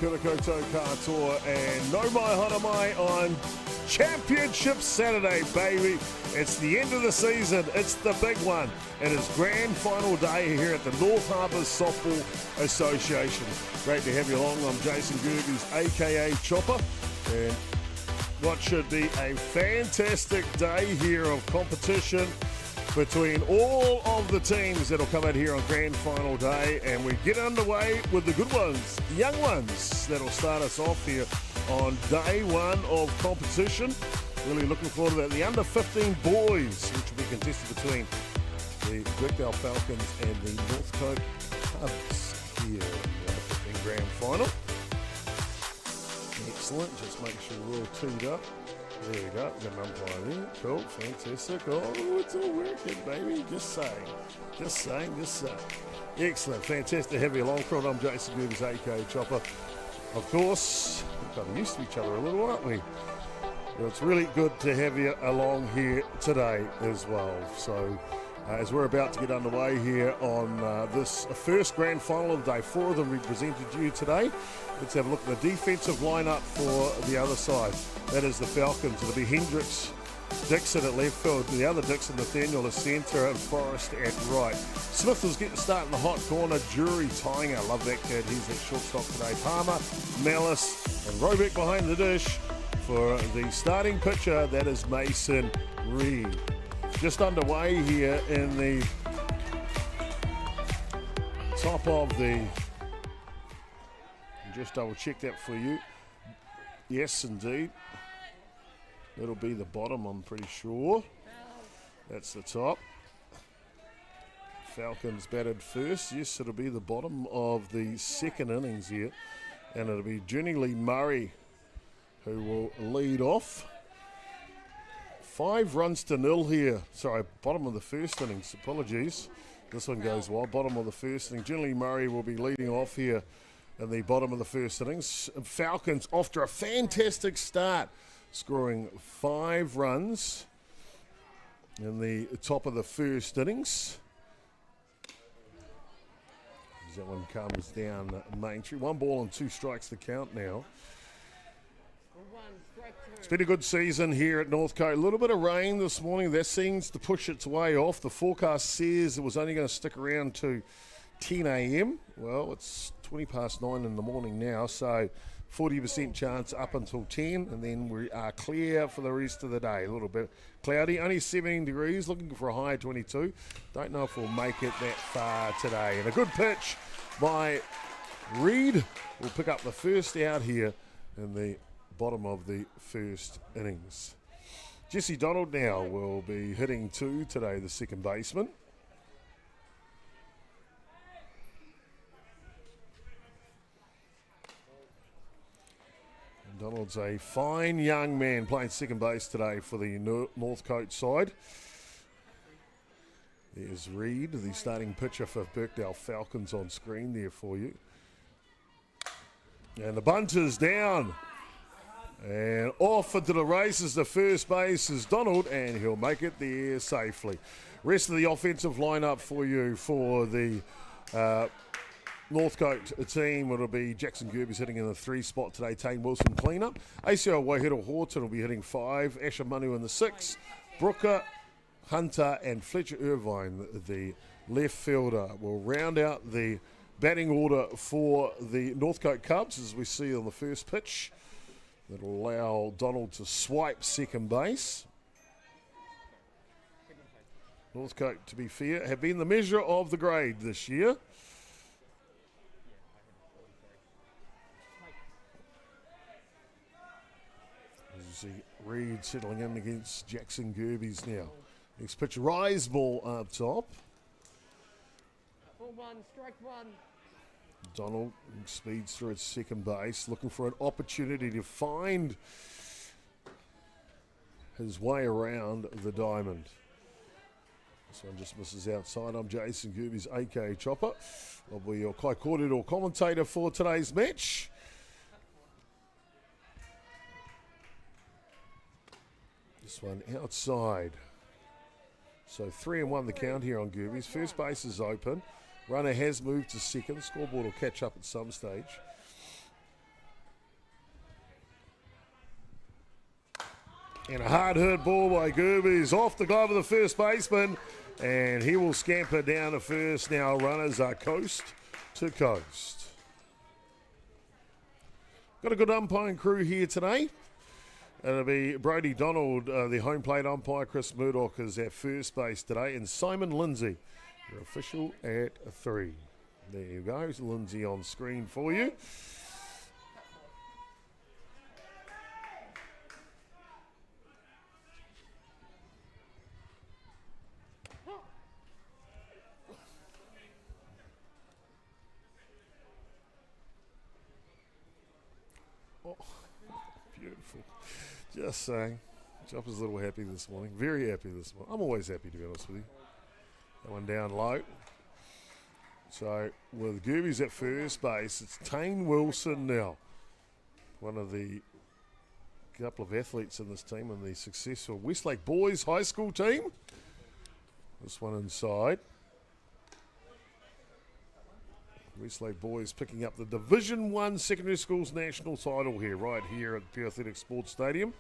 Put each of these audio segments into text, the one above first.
kia ora koutou katoa, and no mai hana mai on Championship Saturday, baby. It's the end of the season. It's the big one. It is grand final day here at the North Harbour Softball Association. Great to have you along. I'm Jason.chopper.gerbes, aka Chopper, and what should be a fantastic day here of competition between all of the teams that'll come out here on grand final day, and we get underway with the good ones, the young ones that'll start us off here on day one of competition. Really looking forward to that. The under 15 boys, which will be contested between the Birkdale Falcons and the Northcote Cubs here in the under 15 grand final. Excellent, just make sure we're all teed up. There we go, got an umpire there. Cool, fantastic. Oh, it's all working, baby. Just saying. Excellent, fantastic to have you along. I'm Jason.chopper.gerbes, aka Chopper. Of course, we've gotten used to each other a little, aren't we? Well, it's really good to have you along here today as well. So, as we're about to get underway here on this first grand final of the day, 4 of them we presented to you today. Let's have a look at the defensive lineup for the other side. That is the Falcons. It'll be Hendricks, Dixon at left field, the other Dixon, Nathaniel at centre, and Forrest at right. Smith was getting started in the hot corner. Jury tying. I love that kid. He's at shortstop today. Palmer, Malice, and Robeck behind the dish for the starting pitcher. That is Mason Reed. Just underway here in the top of the... Just double check that for you. Yes, indeed. It'll be the bottom, I'm pretty sure. That's the top. Falcons batted first. Yes, it'll be the bottom of the second innings here. And it'll be Jenny Lee Murray who will lead off. 5 runs to nil here. Sorry, bottom of the first innings. Apologies. This one goes well. Bottom of the first inning. Jenny Lee Murray will be leading off here in the bottom of the first innings. Falcons off to a fantastic start, scoring 5 runs in the top of the first innings. As that one comes down Main Street. 1 ball and 2 strikes to count now. It's been a good season here at Northcote. A little bit of rain this morning. That seems to push its way off. The forecast says it was only going to stick around to 10 a.m. Well, it's 20 past 9 in the morning now, so 40% chance up until 10, and then we are clear for the rest of the day. A little bit cloudy, only 17 degrees, looking for a high of 22. Don't know if we'll make it that far today. And a good pitch by Reed will pick up the first out here in the bottom of the first innings. Jesse Donald now will be hitting 2 today, the second baseman. Donald's a fine young man playing second base today for the Northcote side. There's Reed, the starting pitcher for Birkdale Falcons, on screen there for you. And the bunt is down. And off into the races, the first base is Donald, and he'll make it there safely. Rest of the offensive lineup for you for the Northcote team. It'll be Jackson Gerbes hitting in the 3 spot today. Tane Wilson cleanup. ACO Waihiro Horton will be hitting 5. Asher Manu in the 6. Brooker, Hunter, and Fletcher Irvine, the left fielder, will round out the batting order for the Northcote Cubs, as we see on the first pitch. That'll allow Donald to swipe second base. Northcote, to be fair, have been the measure of the grade this year. Reed settling in against Jackson Gerbes now. Next pitch, rise ball up top. 4-1, strike 1. Donald speeds through at second base, looking for an opportunity to find his way around the diamond. This one just misses outside. I'm Jason.chopper.gerbes, aka Chopper. I'll be your kai kōrero commentator for today's match. This one outside. So 3-1 the count here on Gerbes. First base is open. Runner has moved to second. Scoreboard will catch up at some stage. And a hard hurt ball by Gerbes off the glove of the first baseman. And he will scamper down to first. Now runners are coast to coast. Got a good umpiring crew here today. It'll be Brodie Donald, the home plate umpire. Chris Murdoch is at first base today. And Simon Lindsay, your official at 3. There you go. Lindsay on screen for you. Oh, beautiful. Just saying. Chopper's a little happy this morning. Very happy this morning. I'm always happy, to be honest with you. That one down low. So with Gerbes at first base, it's Tane Wilson now. One of the couple of athletes in this team and the successful Westlake Boys High School team. This one inside. Westlake Boys picking up the Division 1 Secondary Schools National title here, right here at Pure Athletic Sports Stadium.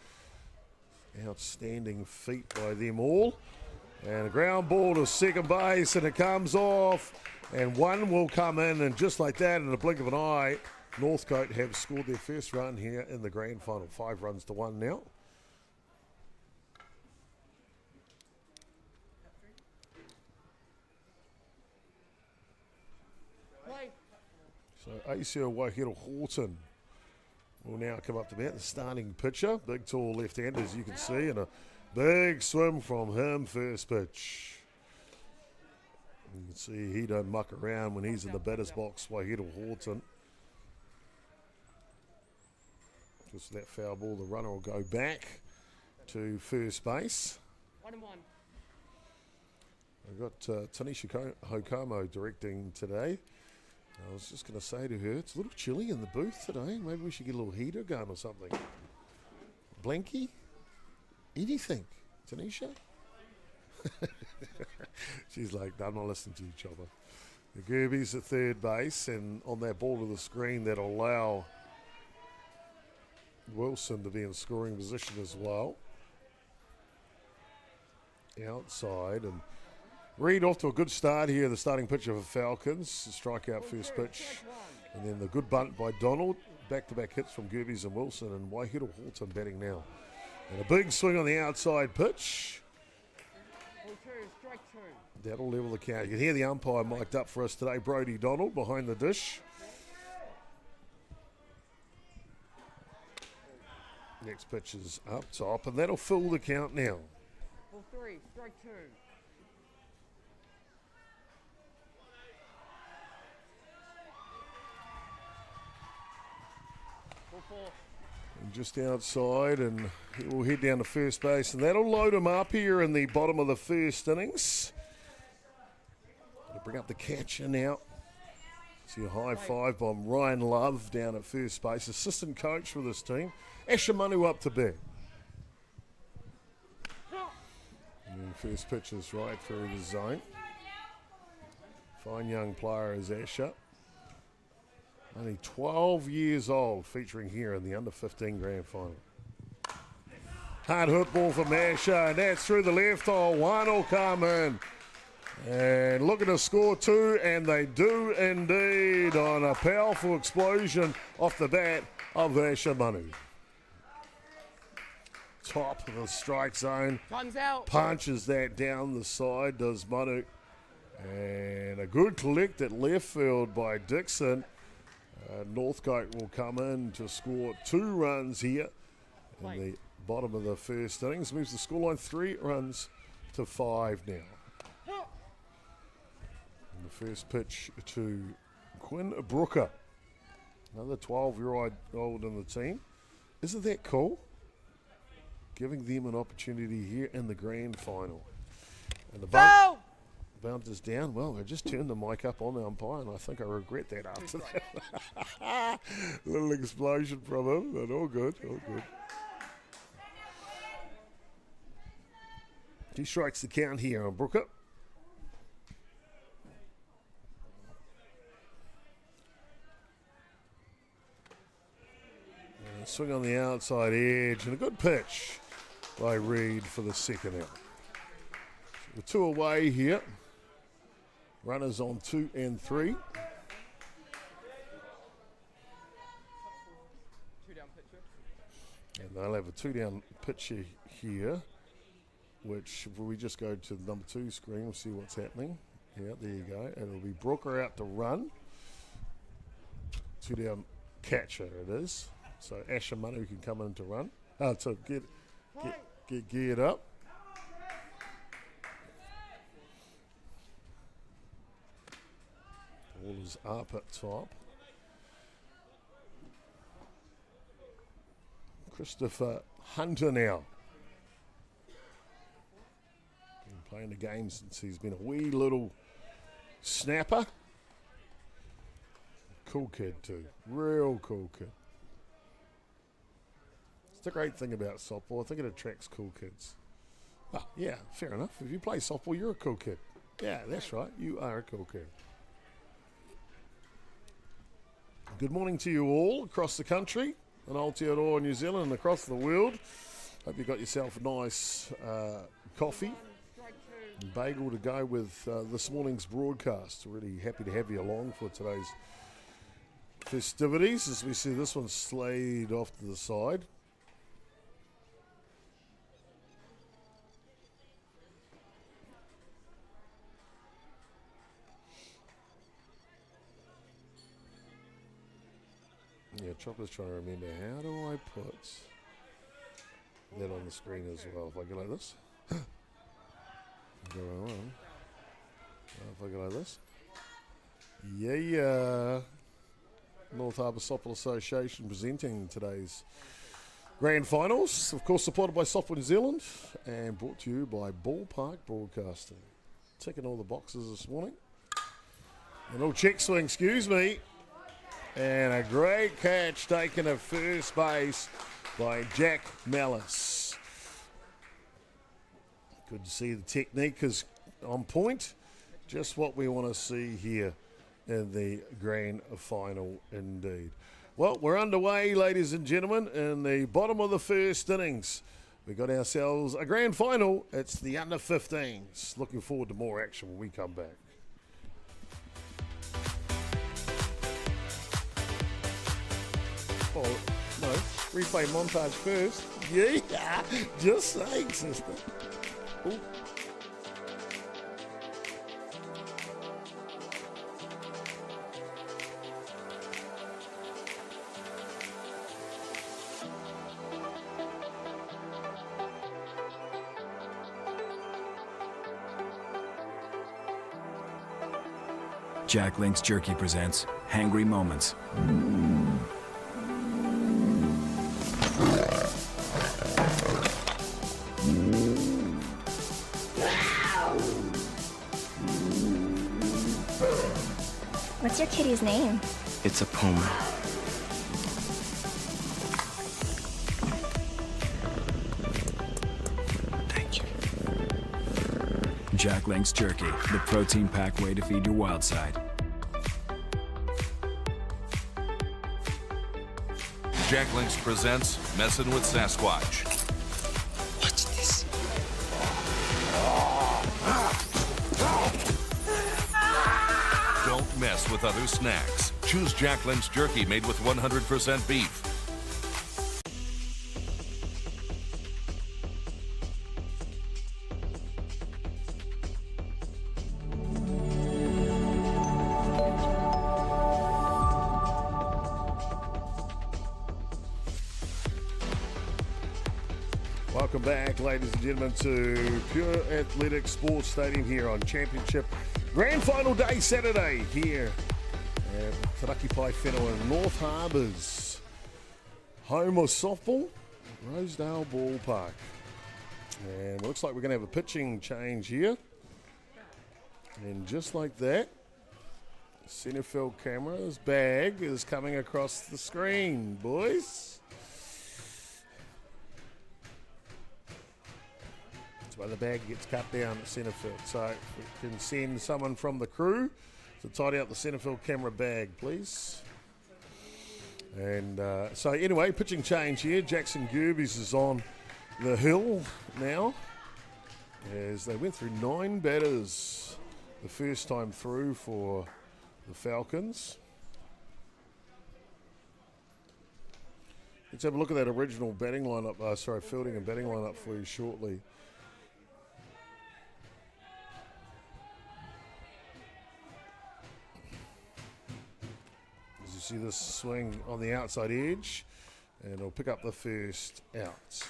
Outstanding feat by them all. And a ground ball to second base, and it comes off. And one will come in, and just like that, in a blink of an eye, Northcote have scored their first run here in the grand final. 5 runs to 1 now. So ACL Waihiro Horton will now come up to bat, the starting pitcher. Big, tall left-hander, as you can see, and a big swim from him, first pitch. You can see he don't muck around when he's in the batter's box, Waihiro Horton. Just that foul ball, the runner will go back to first base. 1-1. I've got Tanisha Hokomo directing today. I was just going to say to her, it's a little chilly in the booth today. Maybe we should get a little heater going or something. Blanky? Anything. Tanisha? She's like, no, I'm not listening to you, Chopper. The Gerbes at third base, and on that ball to the screen, that'll allow Wilson to be in scoring position as well. Outside, and Reed off to a good start here, the starting pitcher for Falcons. Strikeout first pitch. And then the good bunt by Donald. Back-to-back hits from Gerbes and Wilson, and Waihiro Horton batting now. And a big swing on the outside pitch. Strike 2. That'll level the count. You can hear the umpire mic'd up for us today, Brodie Donald, behind the dish. Next pitch is up top, and that'll fill the count now. 3, strike 2. And just outside, and he will head down to first base, and that'll load him up here in the bottom of the first innings. Gonna bring up the catcher now. See a high five by Ryan Love down at first base, assistant coach for this team. Asher Manu up to bat. And first pitch is right through the zone. Fine young player is Asher. Only 12 years old, featuring here in the under-15 grand final. Hard hook ball from Asher, and that's through the left hole. One will come in. And looking to score 2, and they do indeed on a powerful explosion off the bat of Asher Manu. Top of the strike zone. Time's out. Punches that down the side, does Manu. And a good collect at left field by Dixon. Northcote will come in to score 2 runs here in the bottom of the first innings. Moves the scoreline 3 runs to 5 now. And the first pitch to Quinn Brooker, another 12-year-old in the team. Isn't that cool? Giving them an opportunity here in the grand final. And the bunt is down. Well, I just turned the mic up on the umpire, and I think I regret that after that. Little explosion from him, but all good, all good. He strikes the count here on Brooker. And a swing on the outside edge, and a good pitch. by Reed for the second out. So the 2 away here. Runners on 2 and 3. 2 down pitcher. And they'll have a 2 down pitcher here, which if we just go to the number 2 screen, we'll see what's happening. Yeah, there you go. And it'll be Brooker out to run. 2 down catcher it is. So Asher Manu can come in to run. To get geared up. Ball is up at top. Christopher Hunter now. Been playing the game since he's been a wee little snapper. Cool kid too. Real cool kid. It's the great thing about softball. I think it attracts cool kids. Oh, yeah, fair enough. If you play softball, you're a cool kid. Yeah, that's right. You are a cool kid. Good morning to you all across the country, in Aotearoa, New Zealand, and across the world. Hope you got yourself a nice coffee and bagel to go with this morning's broadcast. Really happy to have you along for today's festivities. As we see this one slayed off to the side. Yeah, Chopper's trying to remember, how do I put that on the screen as well? If I go like this. Go on. If I go like this. Yeah. North Harbour Softball Association presenting today's grand finals. Of course, supported by Softball New Zealand and brought to you by Ballpark Broadcasting. Ticking all the boxes this morning. An all check swing, excuse me. And a great catch taken at first base by Jack Mellis. Good to see the technique is on point. Just what we want to see here in the grand final indeed. Well, we're underway, ladies and gentlemen, in the bottom of the first innings. We got ourselves a grand final. It's the under 15s. Looking forward to more action when we come back. Oh, no. Replay montage first. Yeah, just saying, sister. Ooh. Jack Link's Jerky presents Hangry Moments. What's your kitty's name? It's a puma. Thank you. Jack Link's Jerky, the protein-packed way to feed your wild side. Jack Link's presents Messin' with Sasquatch. What's this? Don't mess with other snacks. Choose Jack Link's Jerky made with 100% beef. Welcome back, ladies and gentlemen, to Pure Athletic Sports Stadium here on Championship Grand Final Day, Saturday, here at Taraki Pai Whenua in North Harbour's home of softball, Rosedale Ballpark. And it looks like we're going to have a pitching change here. And just like that, the center field camera's bag is coming across the screen, boys. Where the bag gets cut down at centre field. So we can send someone from the crew to tidy up the centre field camera bag, please. And so anyway, pitching change here. Jackson Gerbes is on the hill now, as they went through 9 batters the first time through for the Falcons. Let's have a look at that original batting lineup, fielding and batting lineup for you shortly. As you see this swing on the outside edge, and it'll pick up the first out.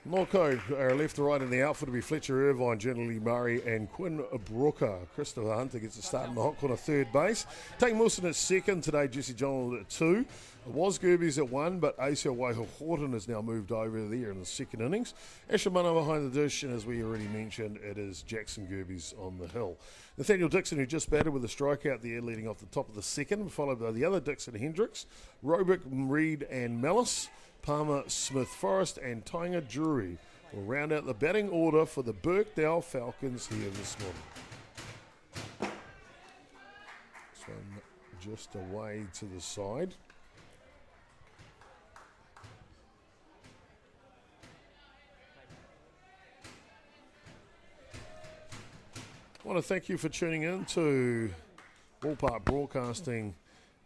Northcote are left to right in the outfield to be Fletcher Irvine, Jenny Murray and Quinn Brooker. Christopher Hunter gets a start in the hot corner third base. Taking Wilson at second today, Jesse John at 2. It was Gerbes at 1, but Atiawa Horton has now moved over there in the second innings. Asher Munna behind the dish, and as we already mentioned, it is Jackson Gerbes on the hill. Nathaniel Dixon, who just batted with a strikeout there, leading off the top of the second, followed by the other Dixon Hendricks, Robick, Reed and Mellis. Palmer, Smith, Forrest and Tainga Drury will round out the batting order for the Birkdale Falcons here this morning. This one just away to the side. I want to thank you for tuning in to Ballpark Broadcasting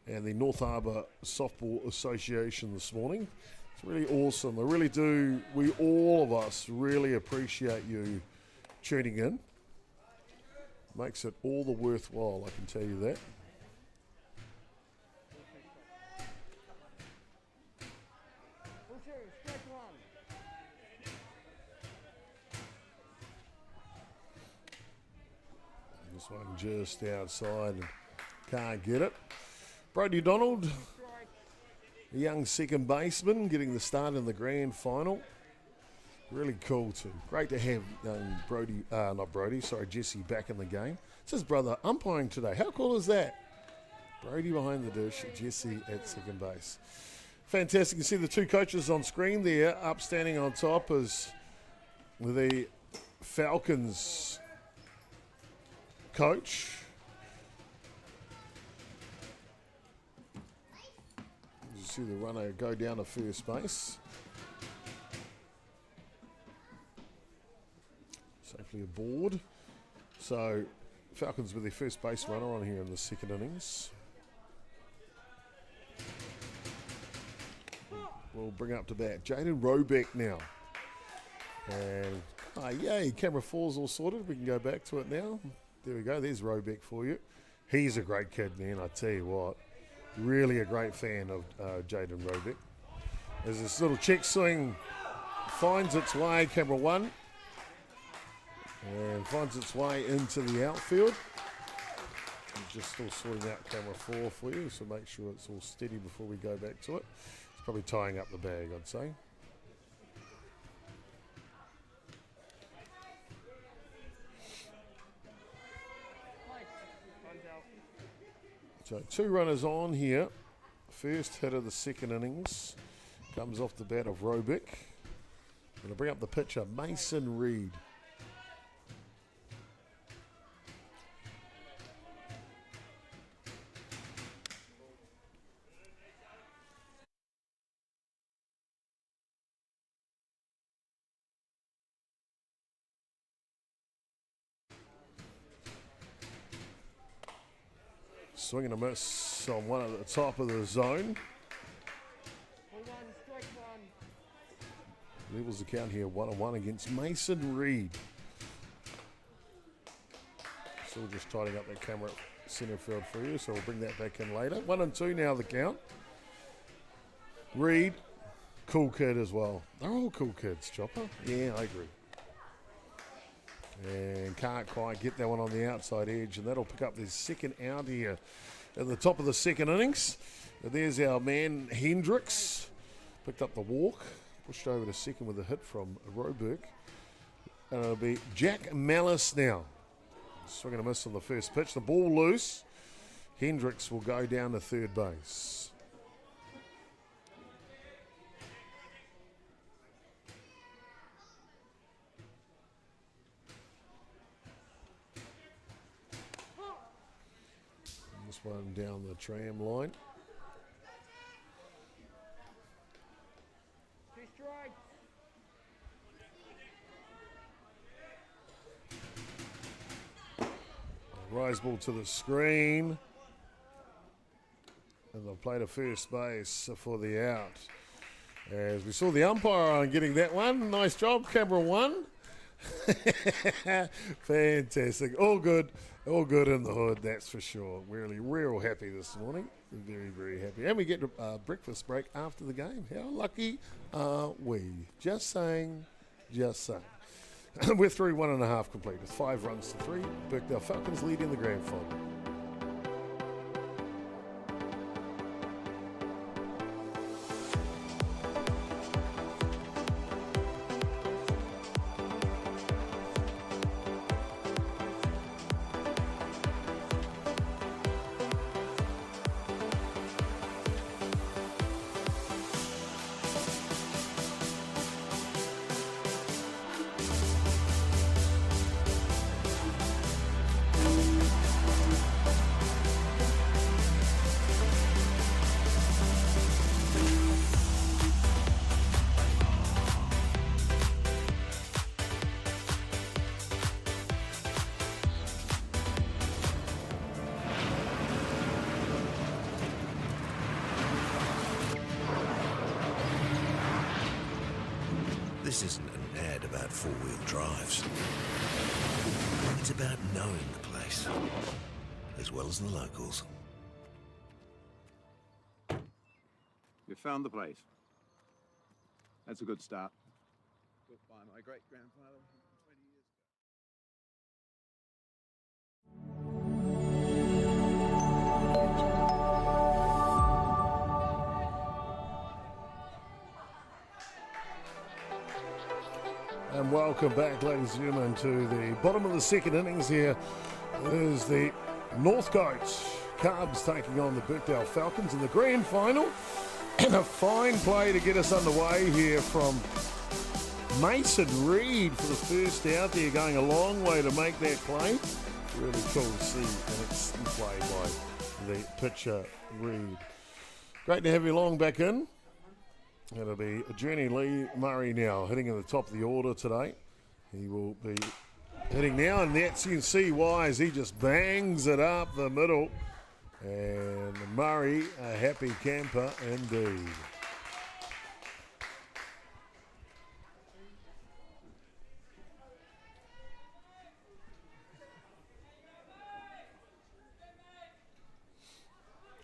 and the North Harbour Softball Association this morning. It's really awesome. I really do. We, all of us, really appreciate you tuning in. Makes it all the worthwhile, I can tell you that. Ball 2, strike 1. This one just outside and can't get it. Brody Donald, a young second baseman, getting the start in the grand final. Really cool too. Great to have young Jesse back in the game. It's his brother umpiring today. How cool is that? Brody behind the dish, Jesse at second base. Fantastic. You see the two coaches on screen there. Up standing on top is the Falcons coach. You see the runner go down to first base. Safely aboard. So Falcons with their first base runner on here in the second innings. We'll bring up to bat Jaden Robeck now. And yay, camera 4's all sorted. We can go back to it now. There we go. There's Robeck for you. He's a great kid, man. I tell you what. Really a great fan of Jaden Robeck. As this little check swing finds its way, camera 1, and finds its way into the outfield. I'm just still sorting out camera 4 for you, so make sure it's all steady before we go back to it. It's probably tying up the bag, I'd say. So 2 runners on here. First hit of the second innings comes off the bat of Robeck. Going to bring up the pitcher, Mason Reed. Swing and a miss on one at the top of the zone. Ball 1, strike 1. Levels the count here, 1-1 against Mason Reed. Still just tidying up that camera at centre field for you, so we'll bring that back in later. 1-2 now the count. Reed, cool kid as well. They're all cool kids, Chopper. Yeah, I agree. And can't quite get that one on the outside edge, and that'll pick up the second out here at the top of the second innings. And there's our man Hendricks. Picked up the walk, pushed over to second with a hit from Robeck. And it'll be Jack Malice now. Swing and a miss on the first pitch. The ball loose. Hendricks will go down to third base. One down the tram line. 2 strikes. Rise ball to the screen. And they'll play to first base for the out. As we saw the umpire on getting that one. Nice job, camera one. Fantastic. All good in the hood, that's for sure. Really, real happy this morning. Very, very happy. And we get a breakfast break after the game. How lucky are we? Just saying. We're through 1.5 complete with 5 runs to 3. Birkdale Falcons leading the grand final. This isn't an ad about four-wheel drives. It's about knowing the place, as well as the locals. We found the place. That's a good start. Built by my great-grandfather 20 years ago. And welcome back, ladies and gentlemen, to the bottom of the second innings here. Is the Northcote Cubs taking on the Birkdale Falcons in the grand final. And a fine play to get us underway here from Mason Reid for the first out there, going a long way to make that play. Really cool to see an excellent play by the pitcher, Reid. Great to have you along back in. It'll be Journey Lee Murray now hitting in the top of the order today. He will be hitting now, and that's, you can see why, as he just bangs it up the middle. And Murray, a happy camper indeed.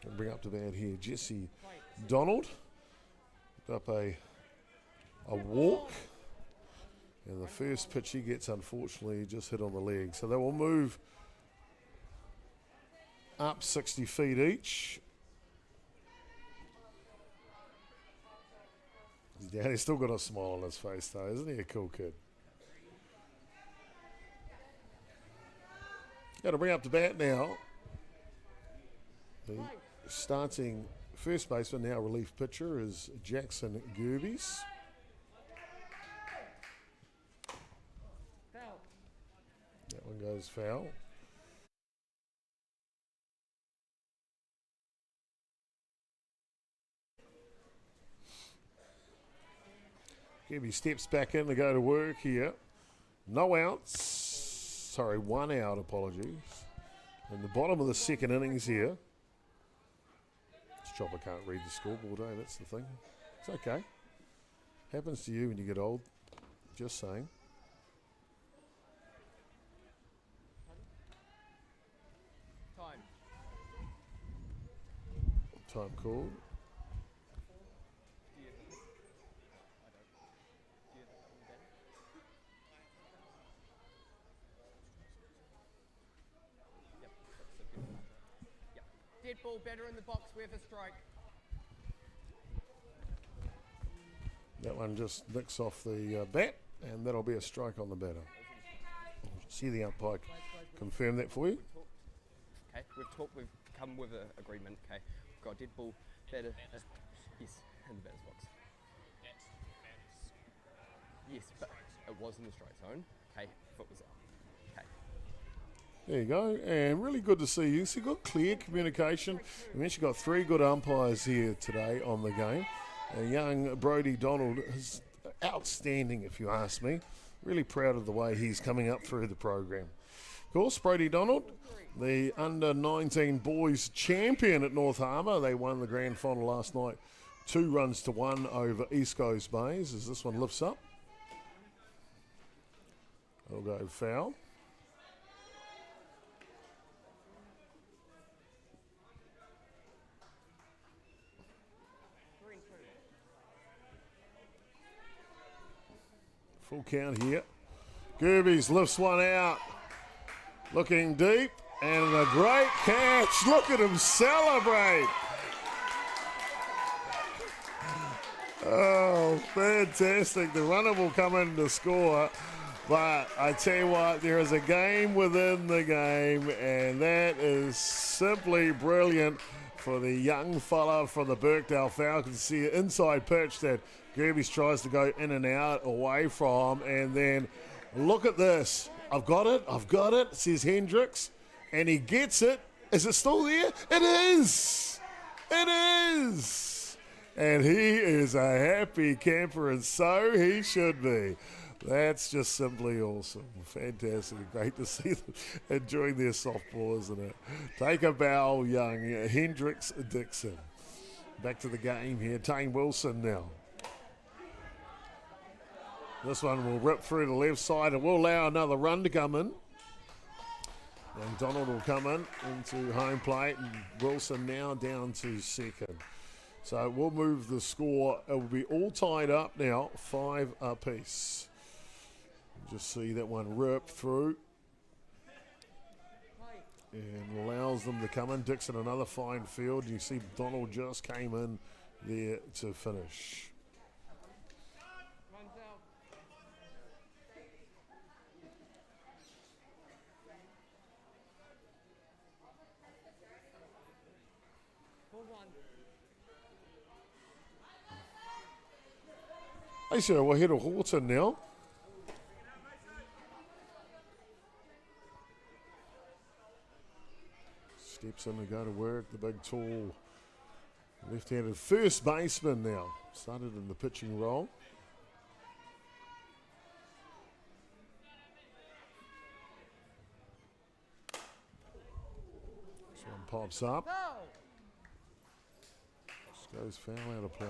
I'll bring up to bat here Jesse Donald. Up a walk, and the first pitch he gets, unfortunately, just hit on the leg. So they will move up 60 feet each. He's still got a smile on his face, though, isn't he? A cool kid. Got to bring up to bat now. The starting first baseman, now relief pitcher, is Jason.chopper.gerbes. Foul. That one goes foul. Gerbes steps back in to go to work here. No outs. Sorry, 1 out, apologies. In the bottom of the second innings here. Chopper can't read the scoreboard, eh? That's the thing. It's okay. Happens to you when you get old. Just saying. Time called. Dead ball, better in the box, we have a strike. That one just nicks off the bat, and that'll be a strike on the batter. See the umpire confirm that for you. Okay, we've come with an agreement. Okay, we've got a dead ball, batter, yes, in the batter's box. Yes, but it was in the strike zone. Okay, foot was out. Okay. There you go, and really good to see you. So you've got clear communication. We've actually got 3 good umpires here today on the game. Young Brodie Donald is outstanding, if you ask me. Really proud of the way he's coming up through the program. Of course, Brody Donald, the under-19 boys champion at North Harbour. They won the grand final last night, 2-1 over East Coast Bays as this one lifts up. They'll go foul. Full count here. Gerbes lifts one out. Looking deep. And a great catch. Look at him celebrate. Oh, fantastic. The runner will come in to score. But I tell you what, there is a game within the game. And that is simply brilliant for the young fella from the Birkdale Falcons. See an inside pitch that Gerbes tries to go in and out away from. And then look at this. I've got it, says Hendricks. And he gets it. Is it still there? It is. And he is a happy camper, and so he should be. That's just simply awesome. Fantastic. Great to see them enjoying their softball, isn't it? Take a bow, young Hendricks Dixon. Back to the game here. Tane Wilson now. This one will rip through the left side and will allow another run to come in. And Donald will come in into home plate, and Wilson now down to second. So we'll move the score. It will be all tied up now, 5 apiece. Just see that one rip through. And allows them to come in. Dixon another fine field. You see Donald just came in there to finish. Hey, sir, we'll head to Horton now. Steps in to go to work. The big, tall, left-handed first baseman now. Started in the pitching role. This one pops up. Just goes foul out of play.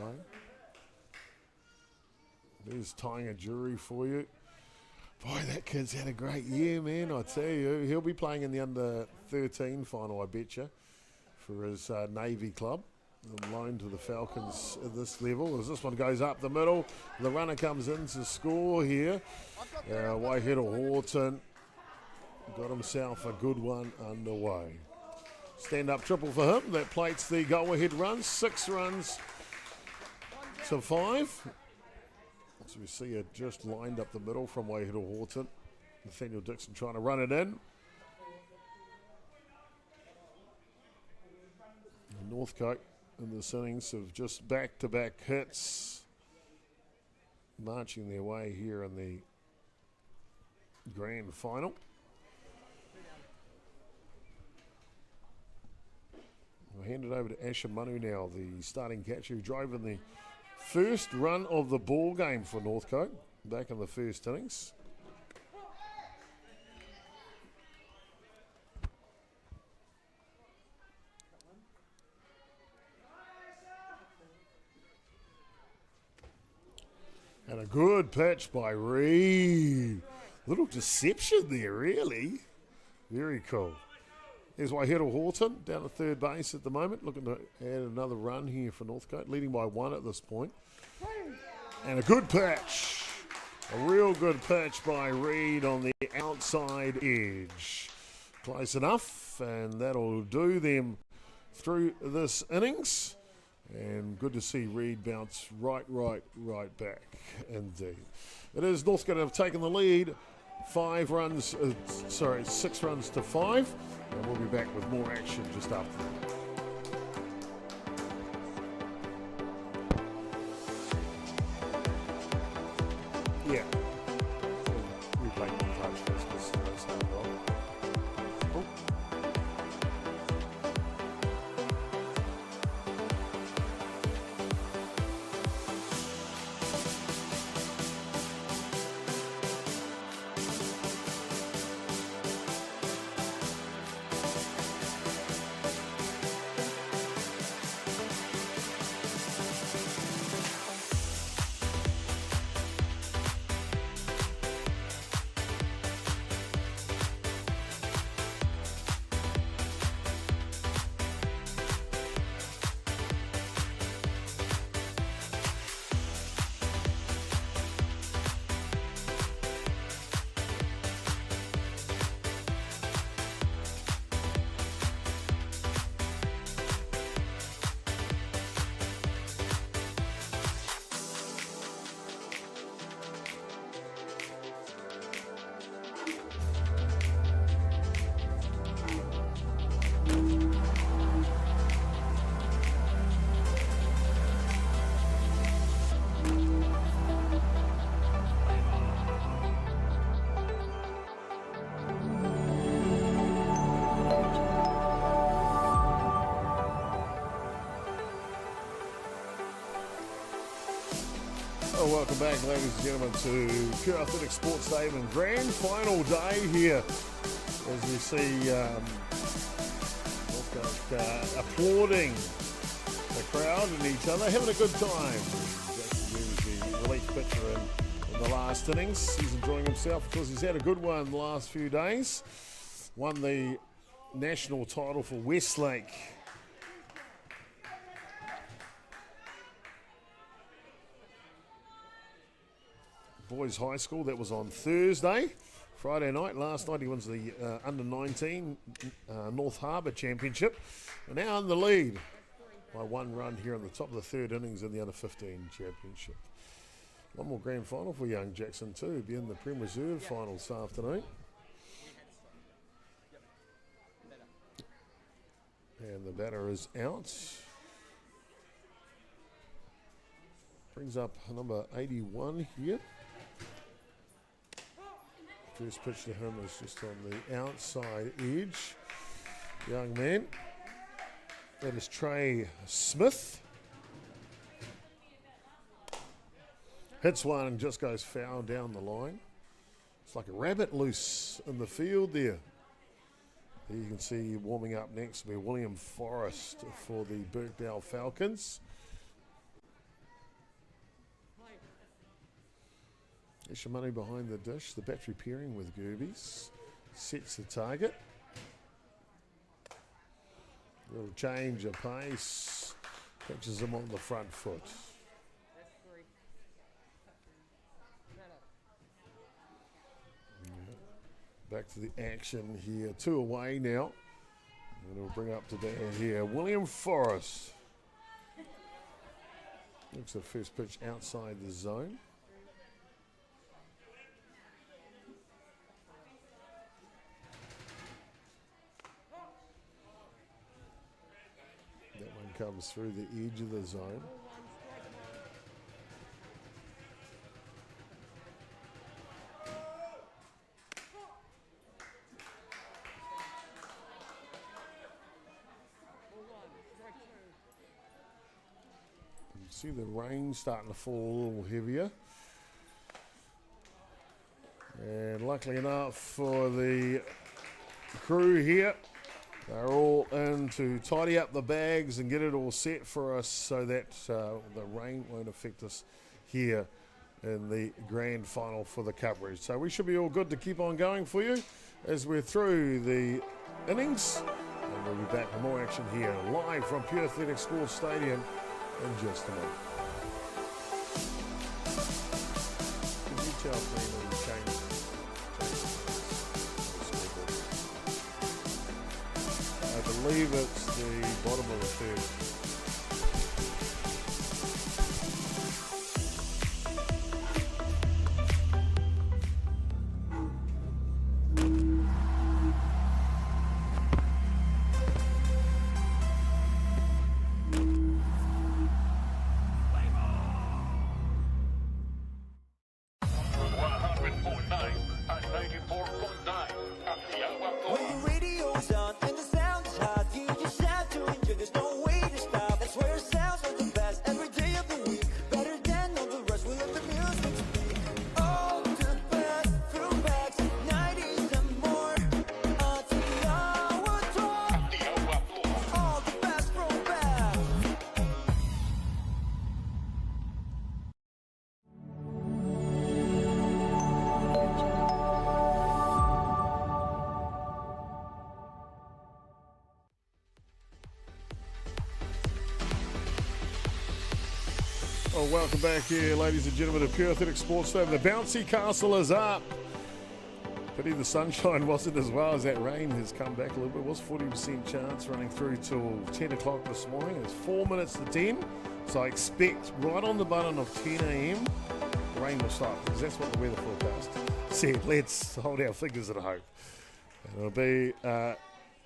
There's tying a jury for you. Boy, that kid's had a great year, man. I tell you, he'll be playing in the under-13 final, I bet you, for his Navy club. Loaned to the Falcons at this level. As this one goes up the middle, the runner comes in to score here. Waihiro Horton got himself a good one underway. Stand-up triple for him. That plates the go-ahead run. 6 runs to 5. So we see it just lined up the middle from Waihiro Horton. Nathaniel Dixon trying to run it in. And Northcote in this innings of just back-to-back hits, marching their way here in the grand final. We'll hand it over to Asher Manu now, the starting catcher who drove in the first run of the ball game for Northcote back in the first innings. And a good pitch by Reed. Little deception there, really. Very cool. There's Waihiro Horton down at third base at the moment, looking to add another run here for Northcote, leading by 1 at this point. And a good pitch. A real good pitch by Reed on the outside edge. Close enough, and that'll do them through this innings. And good to see Reed bounce right back indeed. It is Northcote have taken the lead. 6 runs to 5. And we'll be back with more action just after that. Yeah. We played one time first because that's how we roll. Oh. welcome back, ladies and gentlemen, to Pure Athletic Sports Stadium and grand final day here. As we see Northcote applauding the crowd and each other, having a good time. Jackson used the relief pitcher in the last innings. He's enjoying himself because he's had a good one the last few days. Won the national title for Westlake. Boys High School, that was on Thursday. Friday night, last night he wins the under-19 North Harbour Championship. And now in the lead by one run here in the top of the third innings in the under-15 Championship. One more grand final for young Jackson too. Be in the Prem Reserve final this afternoon. And the batter is out. Brings up number 81 here. First pitch to him is just on the outside edge. Young man. That is Trey Smith. Hits one and just goes foul down the line. It's like a rabbit loose in the field there. You can see warming up next will be William Forrest for the Birkdale Falcons. There's your money behind the dish. The battery pairing with Gerbes. Sets the target. Little change of pace. Catches him on the front foot. Back to the action here. 2 away now. And it'll bring up to Dan here. William Forrest. Looks the first pitch outside the zone. That one comes through the edge of the zone. See the rain starting to fall a little heavier. And luckily enough for the crew here, they're all in to tidy up the bags and get it all set for us so that the rain won't affect us here in the grand final for the coverage. So we should be all good to keep on going for you as we're through the innings. And we'll be back for more action here live from Pure Athletic Sports Stadium in just a moment. Can you tell me when you change I believe it's the bottom of the third. When the radio's on and the sound is hot, you just have to enjoy. There's no way to stop. That's where it sounds like the best every day of the week. Better than all the rest. We let the music speak. All the best throwbacks, 90s and more. Atiawa Toa. All the best throwbacks. Oh, welcome back here, ladies and gentlemen, to Pure Athletic Sports Stadium. The bouncy castle is up. Pity the sunshine wasn't as well as that rain has come back a little bit. It was 40% chance running through till 10 o'clock this morning. It's 4 minutes to 10. So I expect right on the button of 10 a.m. the rain will stop because that's what the weather forecast said. Let's hold our fingers and hope. And it'll be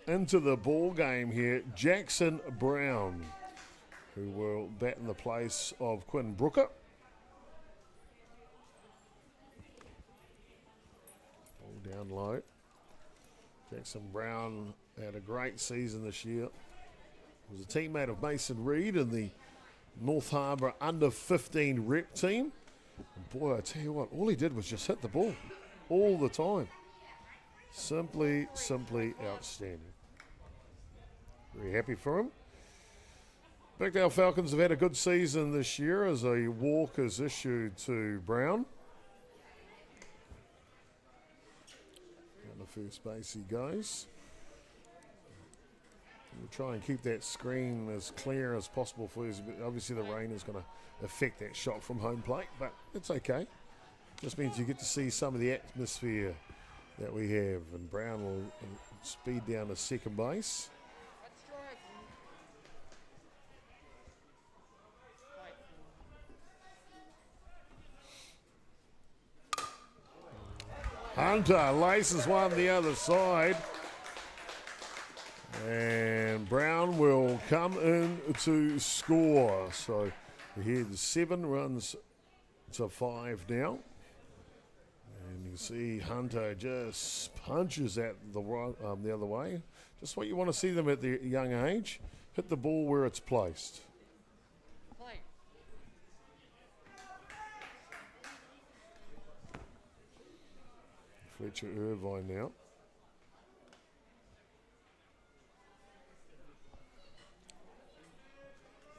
into the ball game here. Jackson Brown, who will bat in the place of Quinn Brooker. Ball down low. Jackson Brown had a great season this year. Was a teammate of Mason Reid in the North Harbour under-15 rep team. And boy, I tell you what, all he did was just hit the ball all the time. Simply outstanding. Very happy for him. Birkdale Falcons have had a good season this year as a walk is issued to Brown. On the first base he goes. We'll try and keep that screen as clear as possible for you. Obviously the rain is going to affect that shot from home plate, but it's okay. Just means you get to see some of the atmosphere that we have. And Brown will speed down to second base. Hunter laces one the other side. And Brown will come in to score. So ahead 7 runs to 5 now. And you see Hunter just punches at the other way. Just what you want to see them at the young age. Hit the ball where it's placed. Fletcher Irvine now.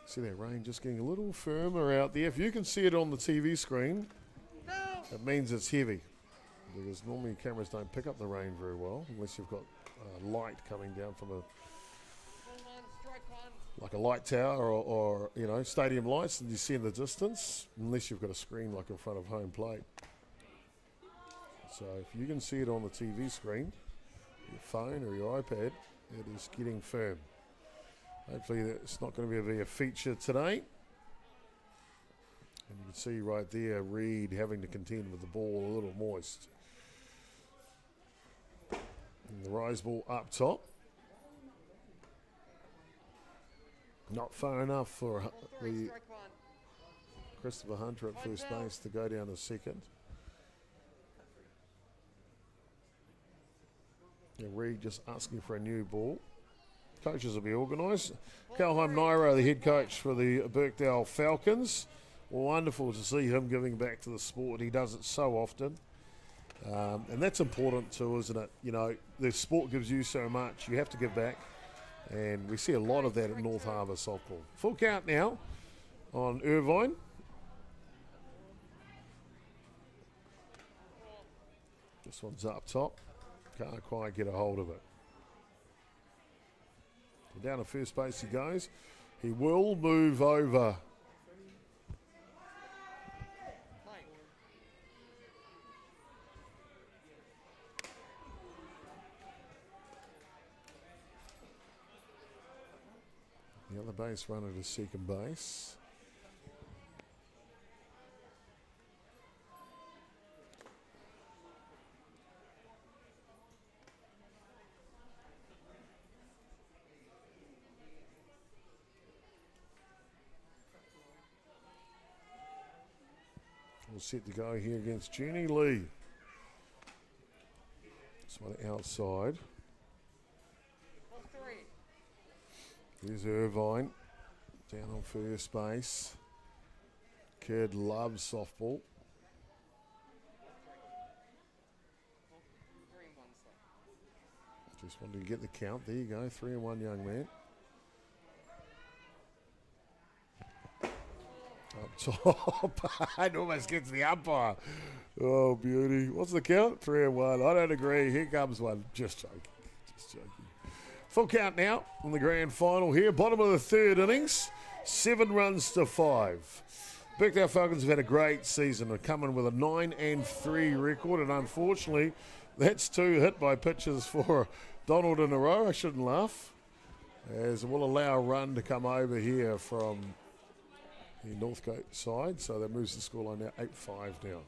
See that rain just getting a little firmer out there. If you can see it on the TV screen, it means it's heavy. Because normally cameras don't pick up the rain very well unless you've got light coming down from like a light tower or you know, stadium lights that you see in the distance, unless you've got a screen like in front of home plate. So if you can see it on the TV screen, your phone or your iPad, it is getting firm. Hopefully it's not going to be a feature today. And you can see right there Reed having to contend with the ball a little moist. And the rise ball up top. Not far enough for the Christopher Hunter at first base to go down to second. Yeah, Reed just asking for a new ball. Coaches will be organised. Calheim Nairo, the head coach for the Birkdale Falcons. Wonderful to see him giving back to the sport. He does it so often. And that's important too, isn't it? You know, the sport gives you so much. You have to give back. And we see a lot of that at North Harbour softball. Full count now on Irvine. This one's up top. Can't quite get a hold of it. Down to first base he goes. He will move over. The other base runner to second base. All set to go here against Junie Lee. This one outside. Here's Irvine down on first base. Kid loves softball. Just wanted to get the count. There you go, 3-1 young man. Up top. It almost gets the umpire. Oh, beauty. What's the count? 3-1. I don't agree. Here comes one. Just joking. Just joking. Full count now in the grand final here. Bottom of the third innings. 7 runs to 5. Birkdale Falcons have had a great season. They're coming with a 9-3 record. And unfortunately, that's 2 hit by pitches for Donald in a row. I shouldn't laugh. As we'll allow a run to come over here from the Northcote side, so that moves the scoreline now 8-5 now.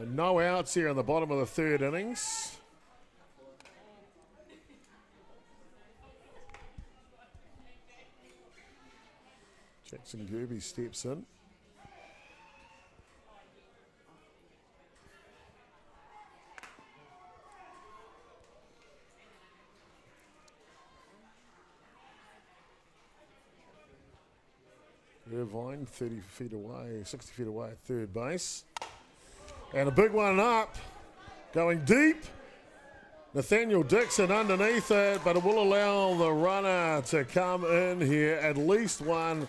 No outs here in the bottom of the third innings. Jackson Gerby steps in. Irvine, 30 feet away, 60 feet away at third base. And a big one up, going deep. Nathaniel Dixon underneath it, but it will allow the runner to come in here, at least one,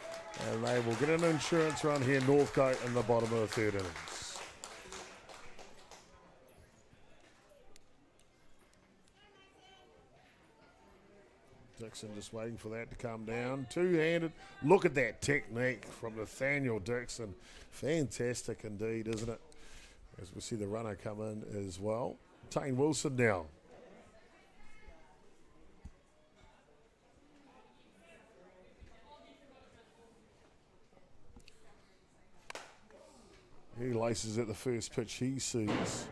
and they will get an insurance run here, Northcote, in the bottom of the third innings. Dixon just waiting for that to come down. Two-handed. Look at that technique from Nathaniel Dixon. Fantastic indeed, isn't it? As we see the runner come in as well. Tane Wilson now. He laces at the first pitch he sees.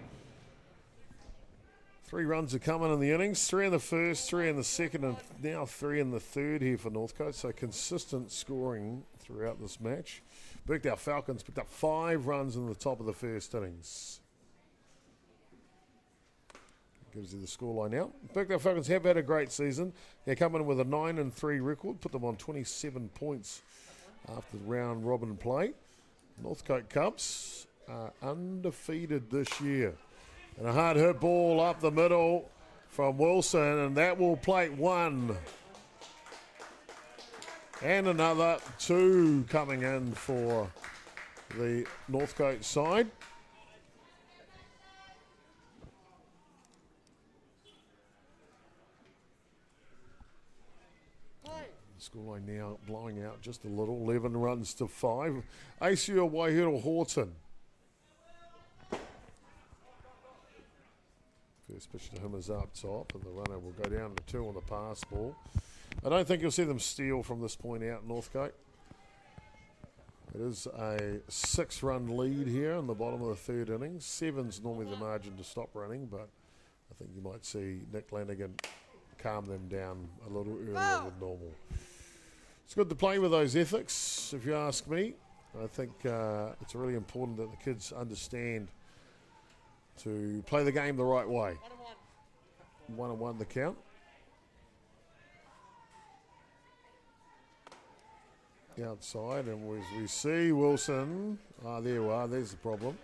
3 runs are coming in the innings. 3 in the first, 3 in the second, and now 3 in the third here for Northcote. So consistent scoring throughout this match. Birkdale Falcons picked up 5 runs in the top of the first innings. Gives you the scoreline now. Birkdale Falcons have had a great season. They come in with a 9-3 record, put them on 27 points after the round robin play. Northcote Cubs are undefeated this year. And a hard hit ball up the middle from Wilson, and that will plate 1. And another 2 coming in for the Northcote side. Scoreline now blowing out just a little. 11 runs to 5. Atiawa Toa. First pitch to him is up top, and the runner will go down to 2 on the pass ball. I don't think you'll see them steal from this point out, Northcote. It is a 6-run lead here in the bottom of the third innings. 7's normally the margin to stop running, but I think you might see Nick Lanigan calm them down a little earlier than normal. It's good to play with those ethics, if you ask me. I think it's really important that the kids understand to play the game the right way. 1-1 the count. Outside, and as we see Wilson, there you are, there's the problem.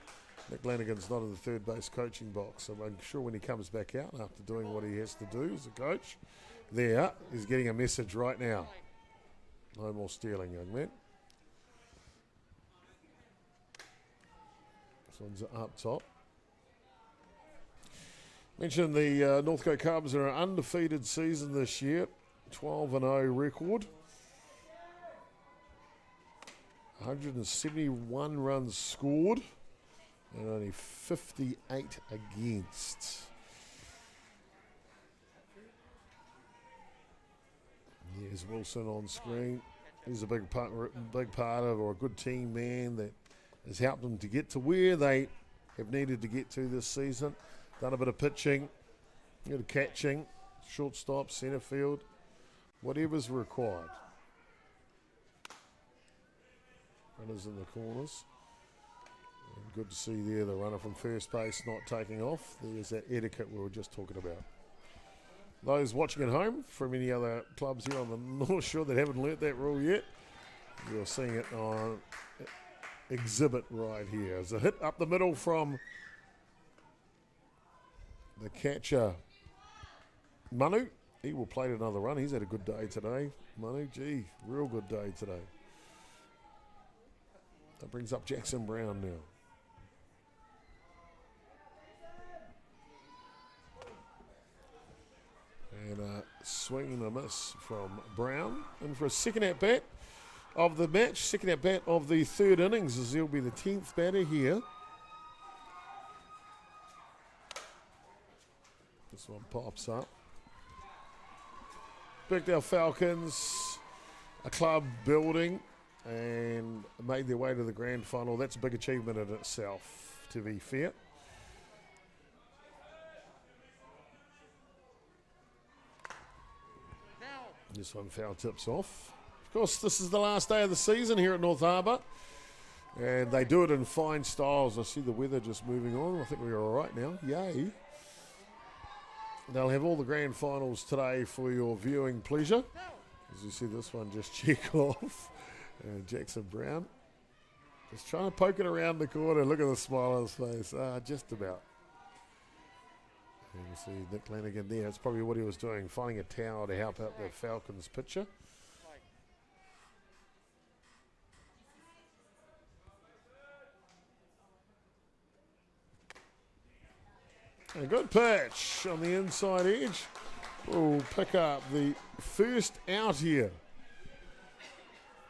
Nick Lanigan's not in the third base coaching box, so I'm sure when he comes back out after doing what he has to do as a coach, there, he's getting a message right now. No more stealing, young man. This one's up top. Mentioned the Northcote Cubs are an undefeated season this year, 12-0 record. 171 runs scored and only 58 against. Here's Wilson on screen. He's a big part of, or a good team man that has helped them to get to where they have needed to get to this season. Done a bit of pitching, a bit of catching, shortstop, centre field, whatever's required. Runners in the corners. And good to see there the runner from first base not taking off. There's that etiquette we were just talking about. Those watching at home from any other clubs here on the North Shore that haven't learnt that rule yet, you're seeing it on exhibit right here. There's a hit up the middle from the catcher, Manu. He will play another run. He's had a good day today. Manu, gee, real good day today. That brings up Jackson Brown now. And a swing and a miss from Brown. And for a second at bat of the match, second at bat of the third innings, as he'll be the 10th batter here. This one pops up. Birkdale Falcons, a club building, and made their way to the grand final. That's a big achievement in itself, to be fair. This one foul tips off. Of course, this is the last day of the season here at North Harbour, and they do it in fine styles. I see the weather just moving on. I think we're all right now. Yay. They'll have all the grand finals today for your viewing pleasure. As you see this one just check off. And Jackson Brown just trying to poke it around the corner. Look at the smile on his face. Just about. And you see Nick Lanigan there. It's probably what he was doing, finding a towel to help out the Falcons pitcher. A good pitch on the inside edge. Will pick up the first out here.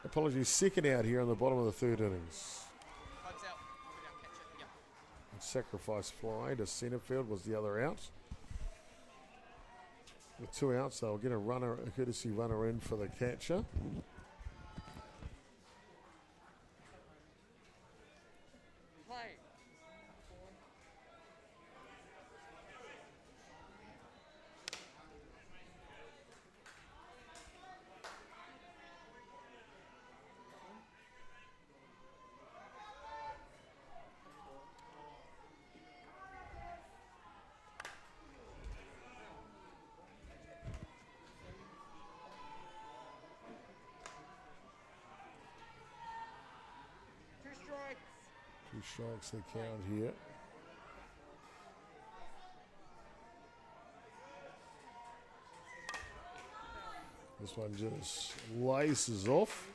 Apologies, second out here on the bottom of the third innings. Sacrifice fly to centre field was the other out. With 2 outs, they'll get a courtesy runner in for the catcher. Two strikes they count here. This one just laces off.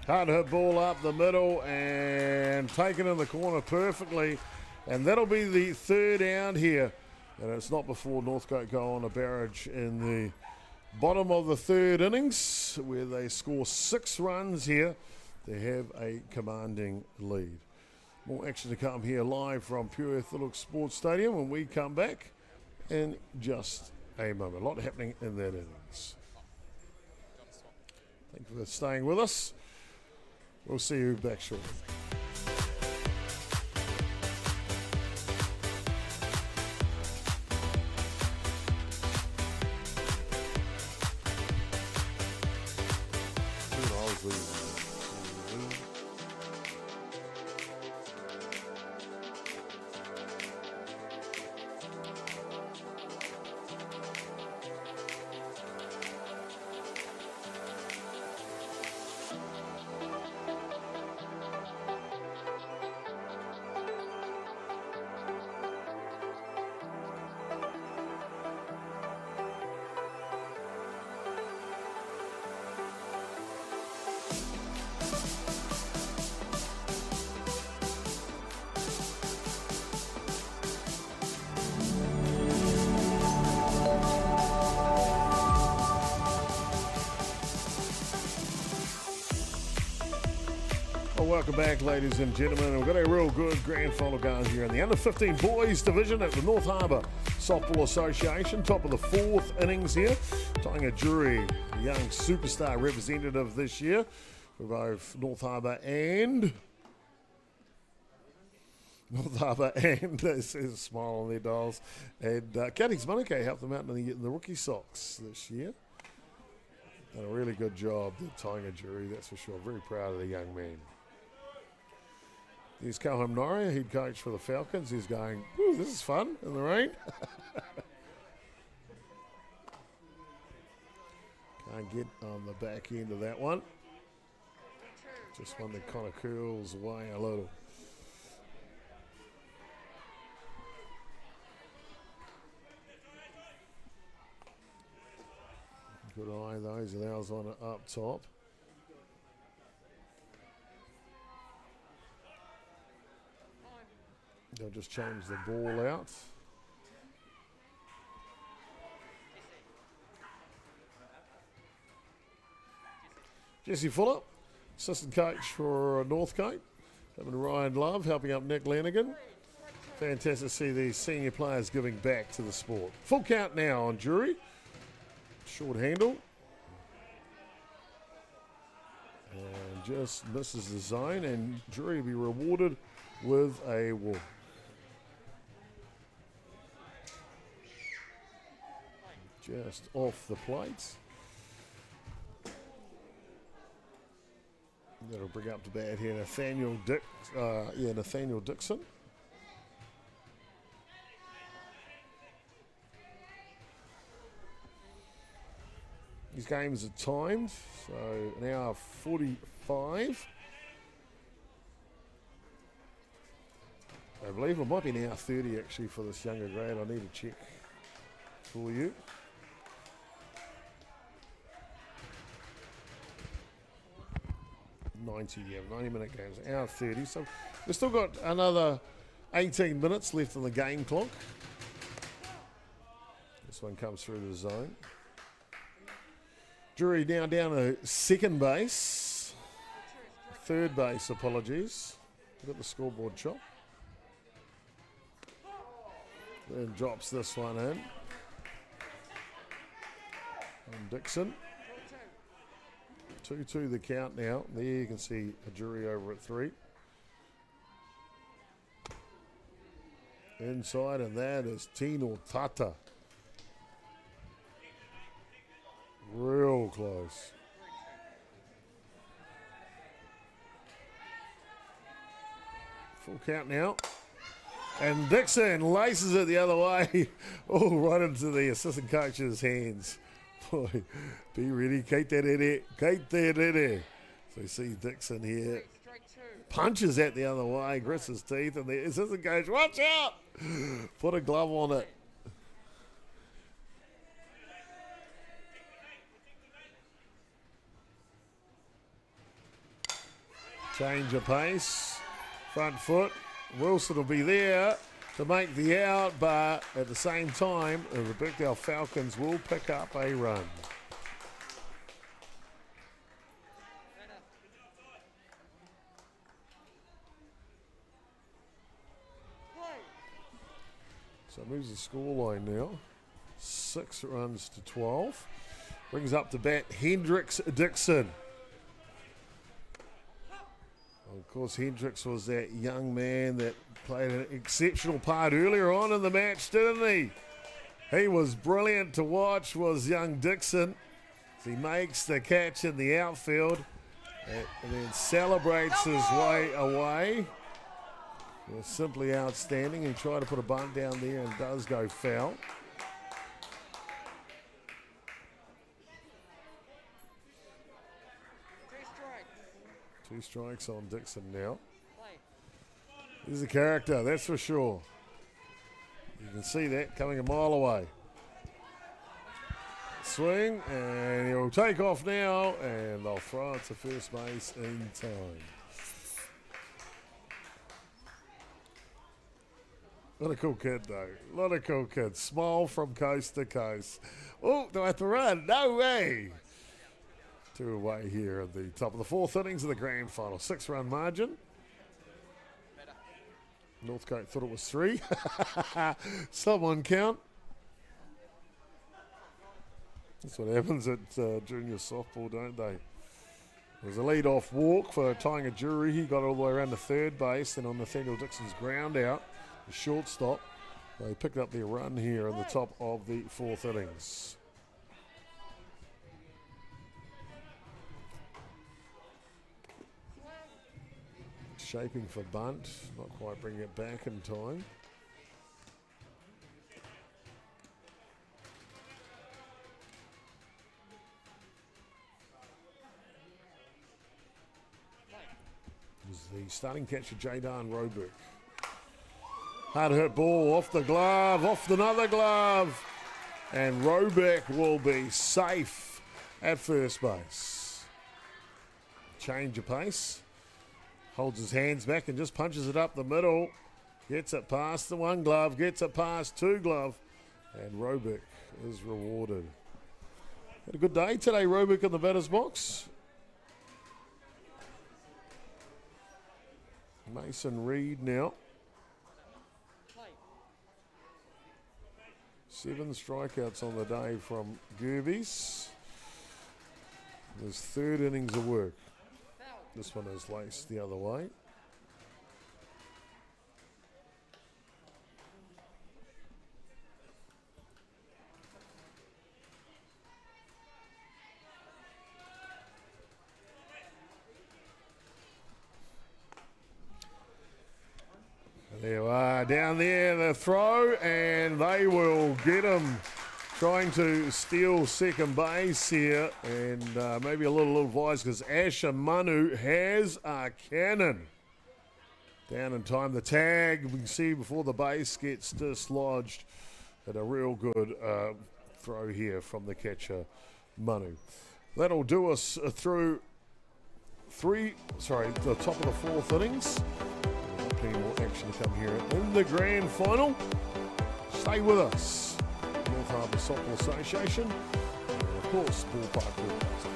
Hard hit ball up the middle and taken in the corner perfectly. And that'll be the third out here. And it's not before Northcote go on a barrage in the bottom of the third innings, where they score 6 runs here. They have a commanding lead. More action to come here live from Pure Athletics Sports Stadium when we come back in just a moment. A lot happening in that innings. Thank you for staying with us. We'll see you back shortly. Welcome back, ladies and gentlemen. We've got a real good grand final going here in the under-15 boys division at the North Harbour Softball Association. Top of the 4th innings here. Tying a jury, a young superstar representative this year for both North Harbour and there's a smile on their dials. And Cuttings Manukau helped them out in the rookie socks this year. Done a really good job tying a jury, that's for sure. Very proud of the young man. Here's Kauham Noria, head coach for the Falcons. He's going, ooh, this is fun in the rain. Can't get on the back end of that one. Just one that kind of curls away a little. Good eye, those. And that was on it up top. They'll just change the ball out. Jesse Fuller, assistant coach for Northcote. Having Ryan Love helping up Nick Lanigan. Fantastic to see these senior players giving back to the sport. Full count now on jury. Short handle. And just misses the zone, and jury will be rewarded with a walk. Just off the plate. That'll bring up to bat here Nathaniel Dixon. These games are timed, so an hour 45. I believe it might be an hour 30 actually for this younger grade. I need to check for you. .90 minute games, hour 30. So we've still got another 18 minutes left on the game clock. This one comes through the zone. Drury now down to second base. Third base, apologies. Got the scoreboard chop. Then drops this one in. And Dixon. 2-2 the count now. There you can see a Drury over at 3. Inside, and that is Tino Tata. Real close. Full count now. And Dixon laces it the other way. Oh, right into the assistant coach's hands. Boy, be ready. Kate that in. So you see Dixon here. Punches that the other way. Grits his teeth. And the assistant coach, watch out. Put a glove on it. Change of pace. Front foot. Wilson will be there to make the out, but at the same time, the Birkdale Falcons will pick up a run. So it moves the scoreline now. 6 runs to 12. Brings up to bat Hendricks Dixon. Of course, Hendricks was that young man that played an exceptional part earlier on in the match, didn't he? He was brilliant to watch, was young Dixon. He makes the catch in the outfield and then celebrates his way away. It was simply outstanding. He tried to put a bunt down there and does go foul. Two strikes on Dixon now. He's a character, that's for sure. You can see that coming a mile away. Swing, and he'll take off now, and they'll throw it to first base in time. What a cool kid, though. What a cool kid. Smile from coast to coast. Oh, do I have to run? No way. 2 away here at the top of the 4th innings of the grand final. 6-run margin. Northcote thought it was 3. Someone count. That's what happens at junior softball, don't they? It was a lead-off walk for tying a Drury. He got all the way around to third base. Then on Nathaniel Dixon's ground out, the shortstop, they picked up their run here in the top of the 4th innings. Shaping for bunt, not quite bringing it back in time. This is the starting catcher, Jaydan Roebuck. Hard hit ball off the glove, off another glove, and Roebuck will be safe at first base. Change of pace. Holds his hands back and just punches it up the middle. Gets it past the 1 glove, gets it past 2 glove, and Roebuck is rewarded. Had a good day today, Roebuck in the batter's box. Mason Reid now. 7 strikeouts on the day from Gerbes. His 3rd innings of work. This one is laced the other way. There you are, down there, the throw, and they will get him. Trying to steal second base here, and maybe a little advice because Asher Manu has a cannon. Down in time, the tag, we can see before the base gets dislodged, and a real good throw here from the catcher, Manu. That'll do us through the top of the fourth innings. Plenty more action to come here in the grand final. Stay with us. North Harbour Soccer Association, and of course, Ballpark Broadcasting.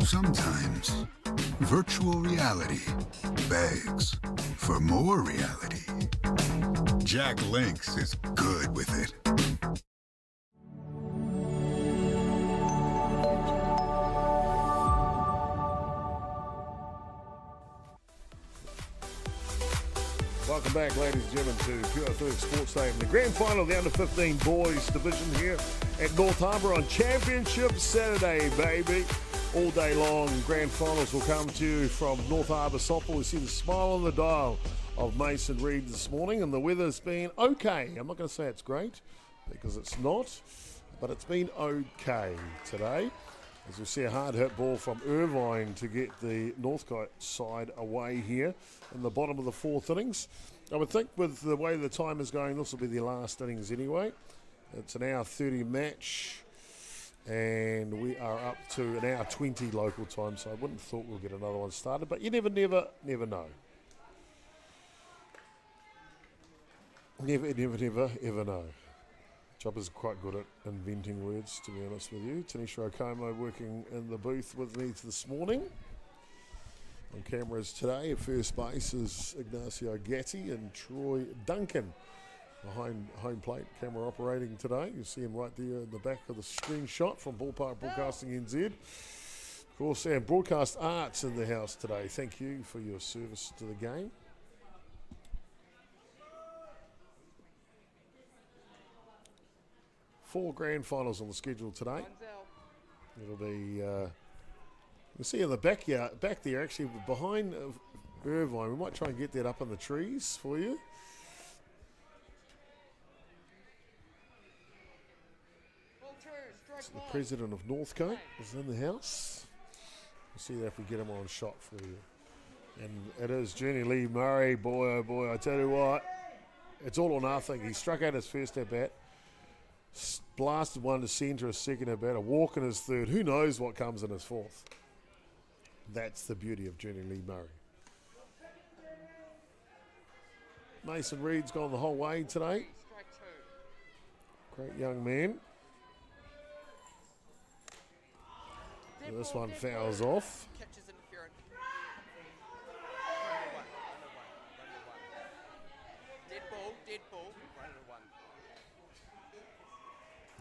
Sometimes, virtual reality begs for more reality. Jack Lynx is good with it. Welcome back, ladies and gentlemen, to Pure Third Sports Day in the grand final of the Under-15 boys division here at North Harbour on Championship Saturday, baby. All day long, grand finals will come to you from North Harbour Softball. We see the smile on the dial of Mason Reid this morning, and the weather's been okay. I'm not going to say it's great, because it's not, but it's been okay today. As we see a hard hit ball from Irvine to get the Northcote side away here in the bottom of the fourth innings. I would think with the way the time is going, this will be the last innings anyway. It's an hour 30 match, and we are up to an hour 20 local time, so I wouldn't have thought we'll get another one started, but you never know. Never know. Chopper's quite good at inventing words, to be honest with you. Tanisha Okomo working in the booth with me this morning. On cameras today, at first base is Ignacio Gatti and Troy Duncan. Behind home plate, camera operating today. You see him right there in the back of the screenshot from Ballpark Broadcasting NZ. Of course, and Broadcast Arts in the house today. Thank you for your service to the game. Four grand finals on the schedule today. It'll be, you see in the back there, actually behind Irvine. We might try and get that up in the trees for you. So the president of Northcote is in the house. We'll see that if we get him on shot for you. And it is Journey Lee Murray. Boy, oh boy, I tell you what, it's all or nothing. He struck out his first at bat, blasted one to centre, a second at bat, a walk in his third. Who knows what comes in his fourth? That's the beauty of Journey Lee Murray. Mason Reid's gone the whole way today. Great young man. This one fouls off. Dead ball.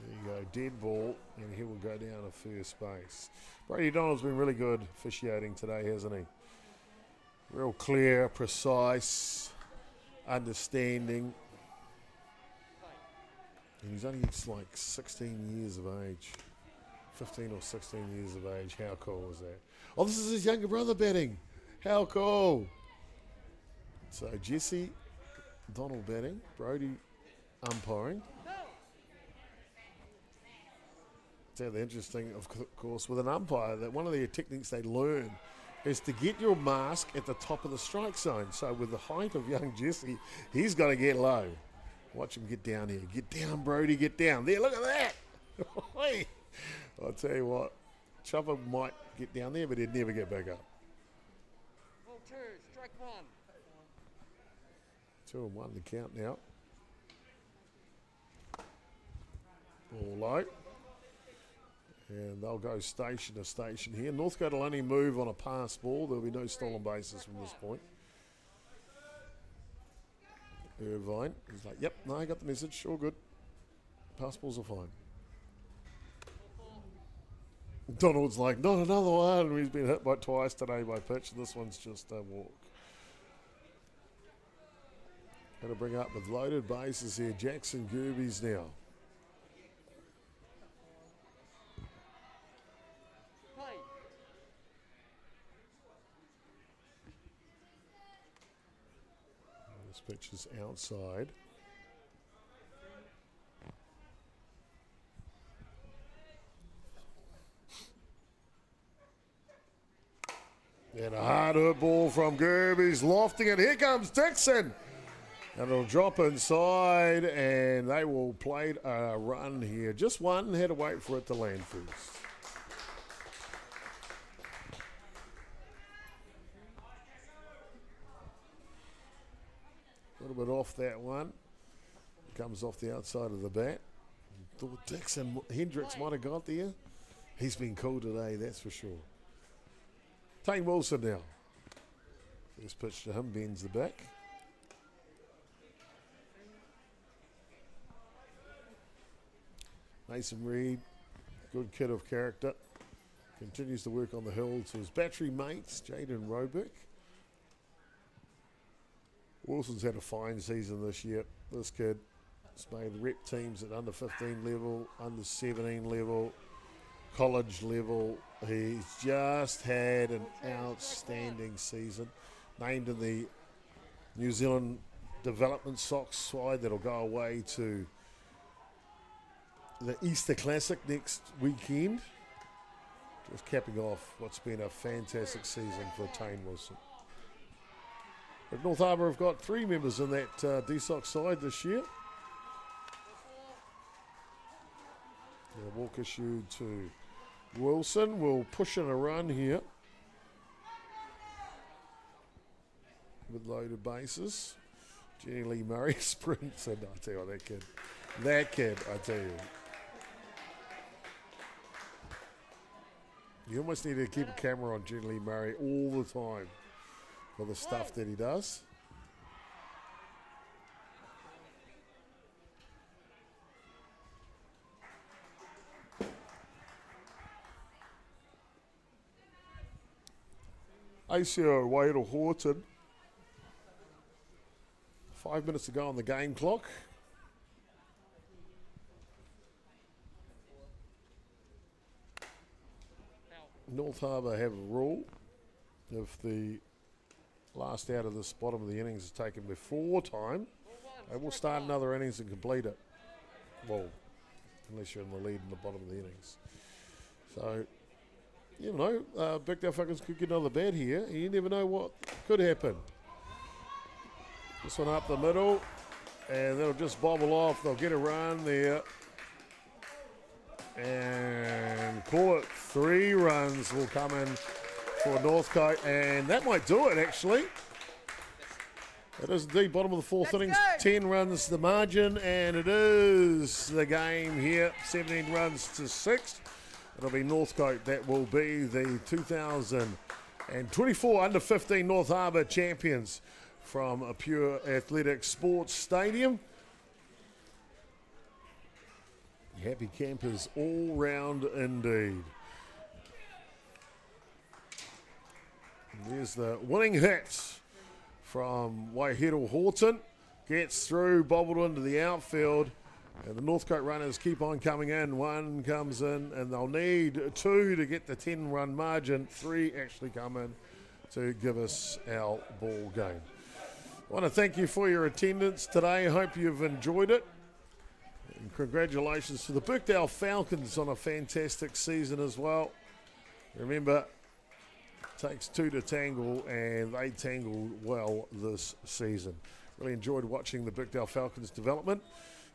There you go, dead ball, and he will go down to first base. Brady Donald's been really good officiating today, hasn't he? Real clear, precise, understanding. And he's only like 16 years of age. 15 or 16 years of age. How cool is that? Oh, this is his younger brother batting. How cool. So Jesse Donald batting, Brody umpiring. It's interesting, of course, with an umpire, that one of the techniques they learn is to get your mask at the top of the strike zone. So with the height of young Jesse, he's got to get low. Watch him get down here. Get down, Brody, get down. There, look at that. I'll tell you what, Chopper might get down there, but he'd never get back up. Ball 2, strike 1. 2-1 the count now. Ball low. And they'll go station to station here. Northcote will only move on a pass ball. There'll be no stolen bases from this point. Irvine, he's like, yep, no, I got the message, all good. Pass balls are fine. Donald's like, not another one. He's been hit by twice today by pitch. This one's just a walk. Going to bring up with loaded bases here. Jackson.chopper.gerbes now. This pitch is outside. And a hard hit ball from Gerbes, lofting it. Here comes Dixon. And it'll drop inside, and they will play a run here. Just one, had to wait for it to land first. A little bit off that one. Comes off the outside of the bat. Thought Dixon, Hendricks might have got there. He's been cool today, that's for sure. Tane Wilson now. First pitch to him, bends the back. Mason Reid, good kid of character. Continues to work on the hill to his battery mates, Jaden Roebuck. Wilson's had a fine season this year. This kid has made rep teams at under 15 level, under 17 level, college level. He's just had an outstanding season. Named in the New Zealand Development Sox side that'll go away to the Easter Classic next weekend. Just capping off what's been a fantastic season for Tane Wilson. But North Harbour have got 3 members in that D-Sox side this year. The walk issued to Wilson. Will push in a run here with loaded bases. Jenny Lee Murray sprints, and I tell you what, that kid, I tell you. You almost need to keep a camera on Jenny Lee Murray all the time for the stuff that he does. ACO away to Horton. 5 minutes to go on the game clock. North Harbour have a rule. If the last out of this bottom of the innings is taken before time, they will start another innings and complete it. Well, unless you're in the lead in the bottom of the innings. So, you know, Birkdale Falcons could get another bat here. You never know what could happen. This one up the middle, and they'll just bobble off. They'll get a run there. And call it 3 runs will come in for Northcote, and that might do it actually. It is indeed bottom of the 4th innings, 10 runs the margin, and it is the game here, 17 runs to 6. It'll be Northcote that will be the 2024 under 15 North Harbour champions from a Pure Athletic Sports Stadium. Happy campers all round indeed. And there's the winning hit from Waihiru Horton. gets through, bobbled into the outfield. And the Northcote runners keep on coming in. One comes in, and they'll need 2 to get the 10-run margin. 3 actually come in to give us our ball game. I want to thank you for your attendance today. I hope you've enjoyed it. And congratulations to the Birkdale Falcons on a fantastic season as well. Remember, it takes 2 to tangle, and they tangled well this season. Really enjoyed watching the Birkdale Falcons development.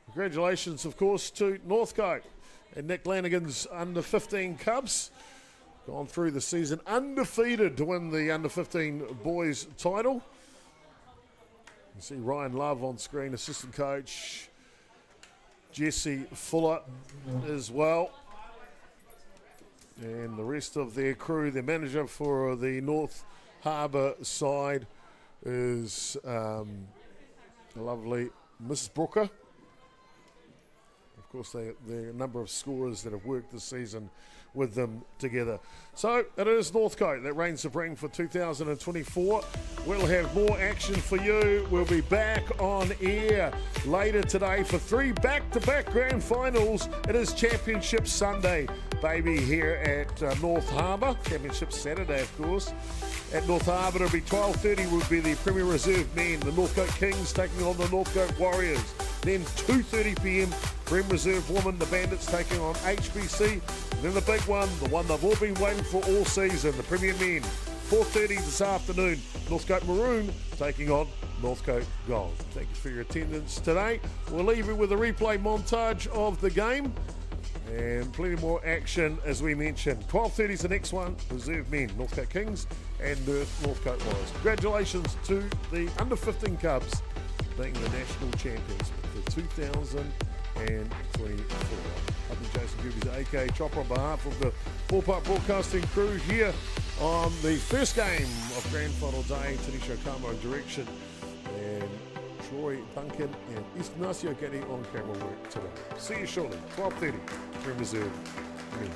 Congratulations, of course, to Northcote and Nick Lanigan's under-15 Cubs. Gone through the season undefeated to win the under-15 boys title. You see Ryan Love on screen, assistant coach. Jesse Fuller as well. And the rest of their crew, their manager for the North Harbour side is the lovely Miss Brooker. Of course, there are a number of scorers that have worked this season with them together. So it is Northcote that reigns supreme for 2024. We'll have more action for you. We'll be back on air later today for 3 back-to-back grand finals. It is Championship Sunday, baby, here at North Harbour. Championship Saturday, of course. At North Harbour, it'll be 12:30 will be the Premier Reserve men, the Northcote Kings taking on the Northcote Warriors. Then 2:30 p.m, Prem Reserve women, the Bandits taking on HBC. And then the big one, the one they've all been waiting for all season, the Premier Men. 4:30 this afternoon, Northcote Maroon taking on Northcote Gold. Thank you for your attendance today. We'll leave you with a replay montage of the game. And plenty more action, as we mentioned. 12:30 is the next one. Reserve men, Northcote Kings and Northcote Warriors. Congratulations to the under-15 Cubs being the national champions for 2024. I've been Jason.chopper, aka Chopper, on behalf of the Ballpark Broadcasting crew here on the first game of Grand Final Day. Tanisha Kamo direction, and Troy Duncan and Ignacio getting on camera work today. See you shortly, 12:30, Prem Reserve men.